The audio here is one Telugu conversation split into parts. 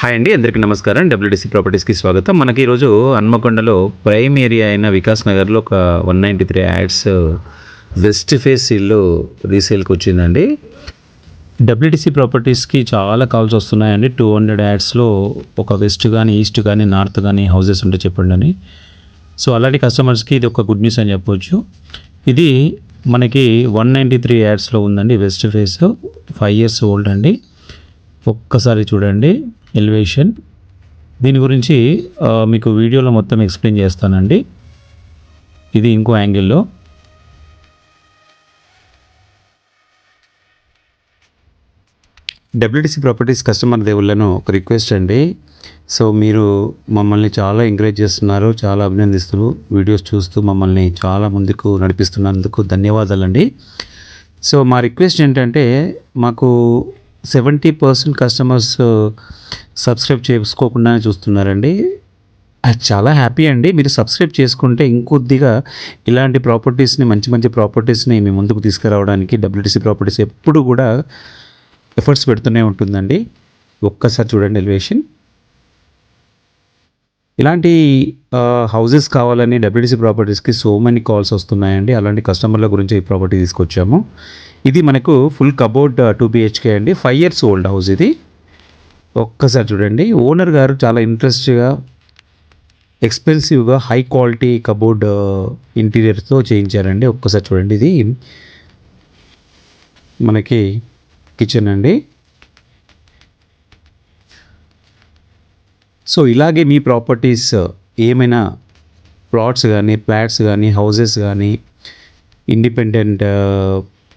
హాయ్ అండి, అందరికీ నమస్కారం. డబ్ల్యూడిసి ప్రాపర్టీస్కి స్వాగతం. మనకి ఈరోజు హన్మకొండలో ప్రైమ్ ఏరియా అయిన వికాస్ నగర్లో ఒక 193 యాడ్స్ వెస్ట్ ఫేస్ ఇల్లు రీసేల్కి వచ్చిందండి. డబ్ల్యూడిసి ప్రాపర్టీస్కి చాలా కాల్స్ వస్తున్నాయండి. 200 యాడ్స్లో ఒక వెస్ట్ కానీ ఈస్ట్ కానీ నార్త్ కానీ హౌసెస్ ఉంటే చెప్పండి అని. సో అలాంటి కస్టమర్స్కి ఇది ఒక గుడ్ న్యూస్ అని చెప్పొచ్చు. ఇది మనకి 193 యాడ్స్లో ఉందండి. వెస్ట్ ఫేస్ 5 years ఓల్డ్ అండి. ఒక్కసారి చూడండి ఎలివేషన్. దీని గురించి మీకు వీడియోలో మొత్తం ఎక్స్ప్లెయిన్ చేస్తానండి. ఇది ఇంకో యాంగిల్లో. డబ్ల్యూడిసి ప్రాపర్టీస్ కస్టమర్ దేవుళ్ళను ఒక రిక్వెస్ట్ అండి. సో మీరు మమ్మల్ని చాలా ఎంకరేజ్ చేస్తున్నారు, చాలా అభినందిస్తున్నారు. వీడియోస్ చూస్తూ మమ్మల్ని చాలా ముందుకు నడిపిస్తున్నందుకు ధన్యవాదాలండి. సో మా రిక్వెస్ట్ ఏంటంటే, మాకు 70% కస్టమర్స్ సబ్స్క్రైబ్ చేసుకోకుండానే చూస్తున్నారండి. అది చాలా హ్యాపీ అండి. మీరు సబ్స్క్రైబ్ చేసుకుంటే ఇంకొద్దిగా ఇలాంటి ప్రాపర్టీస్ని, మంచి మంచి ప్రాపర్టీస్ని మీ ముందుకు తీసుకురావడానికి డబ్ల్యూడిసి ప్రాపర్టీస్ ఎప్పుడు కూడా ఎఫర్ట్స్ పెడుతూనే ఉంటుందండి. ఒక్కసారి చూడండి ఎలివేషన్. ఇలాంటి హౌజెస్ కావాలని డబ్ల్యూడిసి ప్రాపర్టీస్కి సో మెనీ కాల్స్ వస్తున్నాయండి. అలాంటి కస్టమర్ల గురించి ఈ ప్రాపర్టీ తీసుకొచ్చాము. ఇది మనకు ఫుల్ కబోర్డ్ 2 BHK అండి. 5 years ఓల్డ్ హౌస్ ఇది. ఒక్కసారి చూడండి. ఓనర్ గారు చాలా ఇంట్రెస్ట్గా, ఎక్స్పెన్సివ్గా, హై క్వాలిటీ కబోర్డ్ ఇంటీరియర్తో చేయించారండి. ఒక్కసారి చూడండి. ఇది మనకి కిచెన్ అండి. సో ఇలాగే మీ ప్రాపర్టీస్ ఏమైనా ప్లాట్స్ కానీ, ఫ్లాట్స్ కానీ, హౌజెస్ కానీ, ఇండిపెండెంట్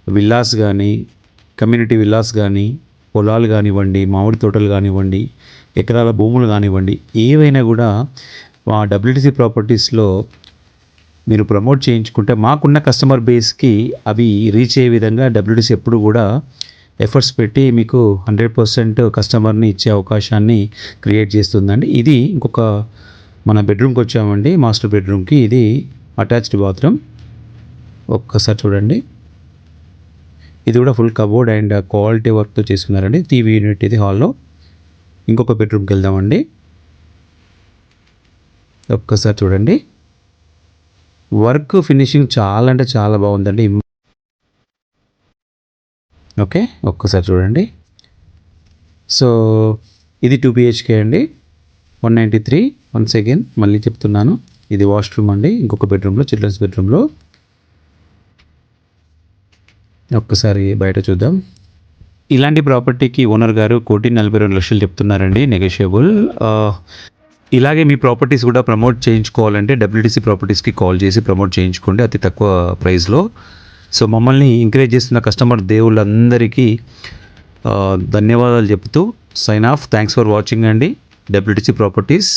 విల్లాస్ కానీ, కమ్యూనిటీ విల్లాస్ కానీ, పొలాలు కానివ్వండి, మామిడి తోటలు కానివ్వండి, ఎకరాల భూములు కానివ్వండి, ఏవైనా కూడా మా డబ్ల్యూడిసి ప్రాపర్టీస్లో మీరు ప్రమోట్ చేయించుకుంటే మాకున్న కస్టమర్ బేస్కి అవి రీచ్ అయ్యే విధంగా డబ్ల్యూడిసి ఎప్పుడు కూడా ఎఫర్ట్స్ పెట్టి మీకు 100% కస్టమర్ని ఇచ్చే అవకాశాన్ని క్రియేట్ చేస్తుందండి. ఇది ఇంకొక మన బెడ్రూమ్కి వచ్చామండి, మాస్టర్ బెడ్రూమ్కి. ఇది అటాచ్డ్ బాత్రూమ్. ఒక్కసారి చూడండి. ఇది కూడా ఫుల్ కబోర్డ్ అండ్ క్వాలిటీ వర్క్తో చేసుకున్నారండి. టీవీ యూనిట్ ఇది హాల్లో. ఇంకొక బెడ్రూమ్కి వెళ్దామండి. ఒక్కసారి చూడండి. వర్క్ ఫినిషింగ్ చాలా అంటే చాలా బాగుందండి. ఓకే, ఒక్కసారి చూడండి. సో ఇది 2 BHK అండి. 193. వన్స్ అగైన్ మళ్ళీ చెప్తున్నాను, ఇది వాష్రూమ్ అండి. ఇంకొక బెడ్రూమ్లో, చిల్డ్రన్స్ బెడ్రూమ్లో. ఒక్కసారి బయట చూద్దాం. ఇలాంటి ప్రాపర్టీకి ఓనర్ గారు 1,42,00,000 చెప్తున్నారండి, నెగోషియబుల్. ఇలాగే మీ ప్రాపర్టీస్ కూడా ప్రమోట్ చేయించుకోవాలంటే డబ్ల్యూడిసి ప్రాపర్టీస్కి కాల్ చేసి ప్రమోట్ చేయించుకోండి అతి తక్కువ ప్రైస్లో. సో మమ్మల్ని ఎంకరేజ్ చేస్తున్న కస్టమర్ దేవుళ్ళందరికీ ధన్యవాదాలు చెప్తూ sign off. Thanks for watching అండి. WDC properties.